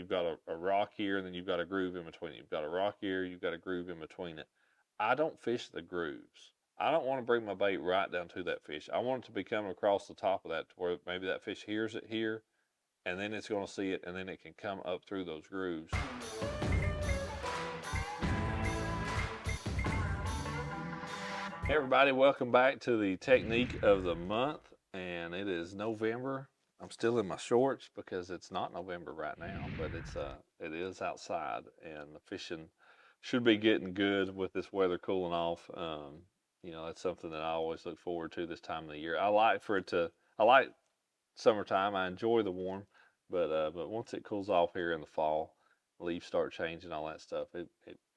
you've got a rock here, and then you've got a groove in between it. You've got a rock here, you've got a groove in between it. I don't fish the grooves. I don't want to bring my bait right down to that fish. I want it to be coming across the top of that to where maybe that fish hears it here, and then it's going to see it, and then it can come up through those grooves. Hey everybody, welcome back to the technique of the month, and it is November. I'm still in my shorts because it's not November right now, but it is outside, and the fishing should be getting good with this weather cooling off. That's something that I always look forward to this time of the year. I like summertime. I enjoy the warm, but once it cools off here in the fall, leaves start changing, all that stuff.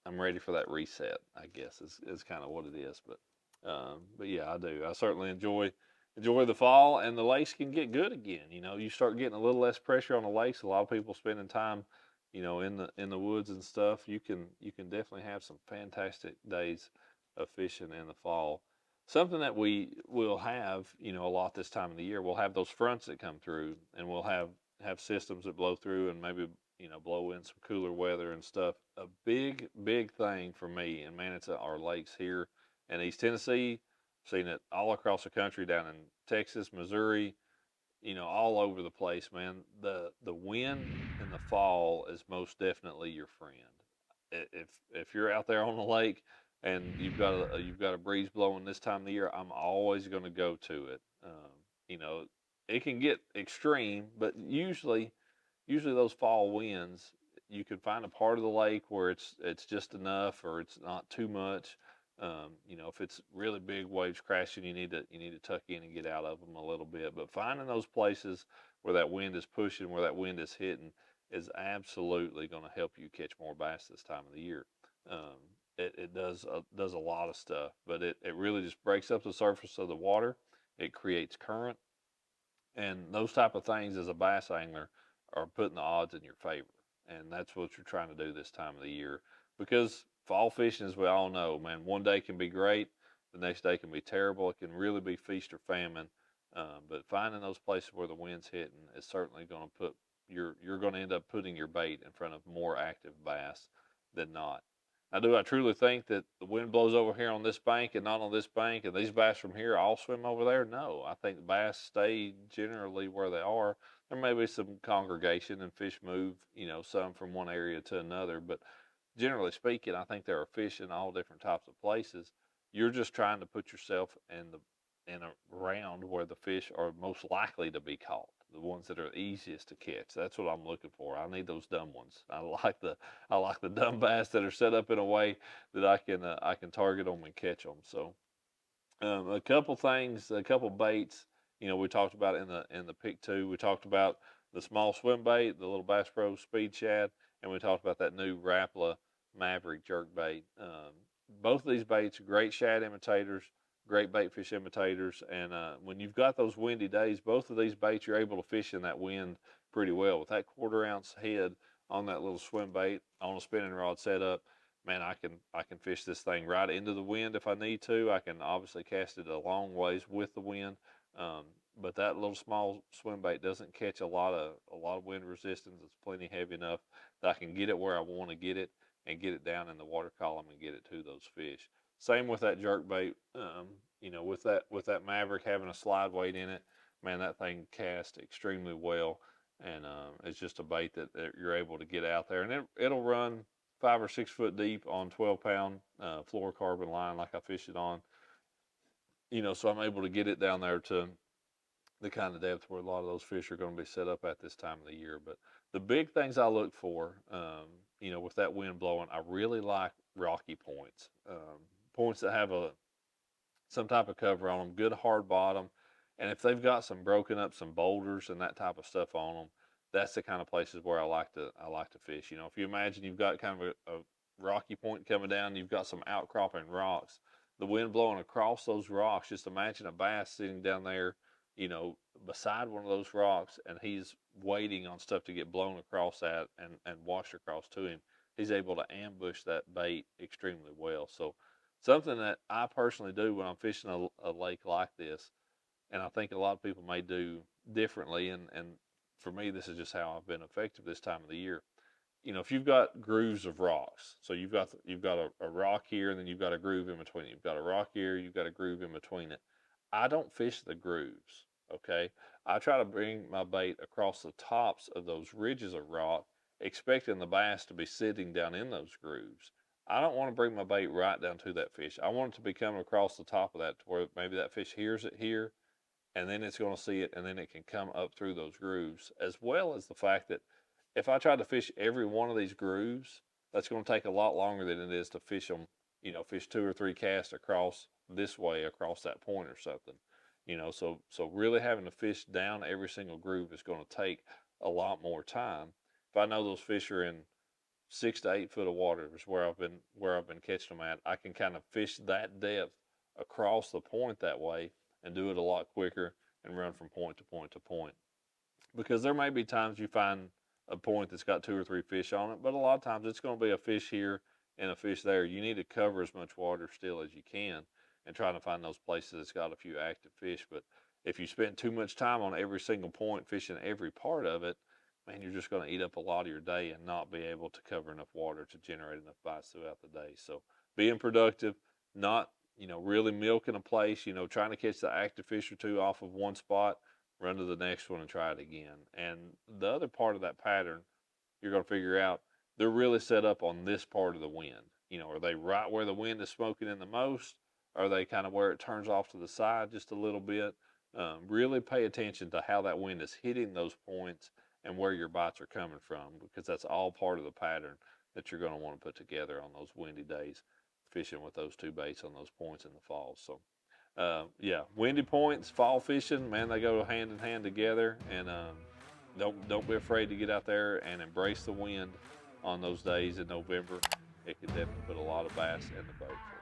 I'm ready for that reset. I guess is kind of what it is. But yeah, I do. I certainly enjoy the fall, and the lakes can get good again. You start getting a little less pressure on the lakes. A lot of people spending time, in the woods and stuff. You can definitely have some fantastic days of fishing in the fall. Something that we will have, a lot this time of the year. We'll have those fronts that come through, and we'll have systems that blow through, and maybe blow in some cooler weather and stuff. A big thing for me, and man, it's our lakes here in East Tennessee. I've seen it all across the country, down in Texas, Missouri, all over the place, man. The wind in the fall is most definitely your friend. If you're out there on the lake and you've got a breeze blowing this time of the year, I'm always going to go to it. You know, it can get extreme, but usually those fall winds, you can find a part of the lake where it's just enough or it's not too much. If it's really big waves crashing, you need to tuck in and get out of them a little bit. But finding those places where that wind is pushing, where that wind is hitting, is absolutely going to help you catch more bass this time of the year. It does a lot of stuff, but it really just breaks up the surface of the water. It creates current, and those type of things as a bass angler are putting the odds in your favor. And that's what you're trying to do this time of the year, because fall fishing, as we all know, man, one day can be great, the next day can be terrible. It can really be feast or famine. But finding those places where the wind's hitting is certainly going to put you're going to end up putting your bait in front of more active bass than not. Now, do I truly think that the wind blows over here on this bank and not on this bank, and these bass from here all swim over there? No, I think the bass stay generally where they are. There may be some congregation and fish move, some from one area to another, but generally speaking, I think there are fish in all different types of places. You're just trying to put yourself in a round where the fish are most likely to be caught, the ones that are easiest to catch. That's what I'm looking for. I need those dumb ones. I like the dumb bass that are set up in a way that I can target them and catch them. So a couple things, a couple baits. We talked about in the pick two. We talked about the small swim bait, the little Bass Pro Speed Shad, and we talked about that new Rapala Maverick jerk bait. Both of these baits are great shad imitators, great bait fish imitators, and when you've got those windy days, both of these baits you're able to fish in that wind pretty well with that quarter-ounce head on that little swim bait on a spinning rod setup. Man, I can fish this thing right into the wind if I need to. I can obviously cast it a long ways with the wind, um, but that little small swim bait doesn't catch a lot of wind resistance. It's plenty heavy enough that I can get it where I want to get it and get it down in the water column and get it to those fish. Same with that jerk bait. With that Maverick having a slide weight in it, man, that thing casts extremely well, and it's just a bait that you're able to get out there, and it'll run 5 or 6 foot deep on 12 pound fluorocarbon line like I fish it on. So I'm able to get it down there to the kind of depth where a lot of those fish are going to be set up at this time of the year. But the big things I look for, with that wind blowing, I really like rocky points, points that have some type of cover on them, good hard bottom, and if they've got some broken up some boulders and that type of stuff on them, that's the kind of places where I like to fish. If you imagine you've got kind of a rocky point coming down, you've got some outcropping rocks, the wind blowing across those rocks. Just imagine a bass sitting down there, beside one of those rocks, and he's waiting on stuff to get blown across that and washed across to him. He's able to ambush that bait extremely well. So something that I personally do when I'm fishing a lake like this, and I think a lot of people may do differently, and for me, this is just how I've been effective this time of the year. if you've got grooves of rocks, so you've got a rock here, and then you've got a groove in between it. You've got a rock here, you've got a groove in between it. I don't fish the grooves. Okay, I try to bring my bait across the tops of those ridges of rock, expecting the bass to be sitting down in those grooves. I don't want to bring my bait right down to that fish. I want it to be coming across the top of that to where maybe that fish hears it here, and then it's going to see it, and then it can come up through those grooves, as well as the fact that if I try to fish every one of these grooves, that's going to take a lot longer than it is to fish them, fish 2 or 3 casts across this way, across that point or something. So really having to fish down every single groove is going to take a lot more time. If I know those fish are in 6 to 8 foot of water is where I've been catching them at, I can kind of fish that depth across the point that way and do it a lot quicker and run from point to point to point. Because there may be times you find a point that's got 2 or 3 fish on it, but a lot of times it's going to be a fish here and a fish there. You need to cover as much water still as you can and try to find those places that's got a few active fish. But if you spend too much time on every single point fishing every part of it, man, you're just going to eat up a lot of your day and not be able to cover enough water to generate enough bites throughout the day. So being productive, not really milking a place, trying to catch the active fish or two off of one spot, run to the next one and try it again. And the other part of that pattern, you're going to figure out they're really set up on this part of the wind. Are they right where the wind is smoking in the most? Are they kind of where it turns off to the side just a little bit? Really pay attention to how that wind is hitting those points and where your bites are coming from, because that's all part of the pattern that you're going to want to put together on those windy days, fishing with those two baits on those points in the fall. So yeah, windy points, fall fishing, man, they go hand in hand together. And don't be afraid to get out there and embrace the wind on those days in November. It can definitely put a lot of bass in the boat for you.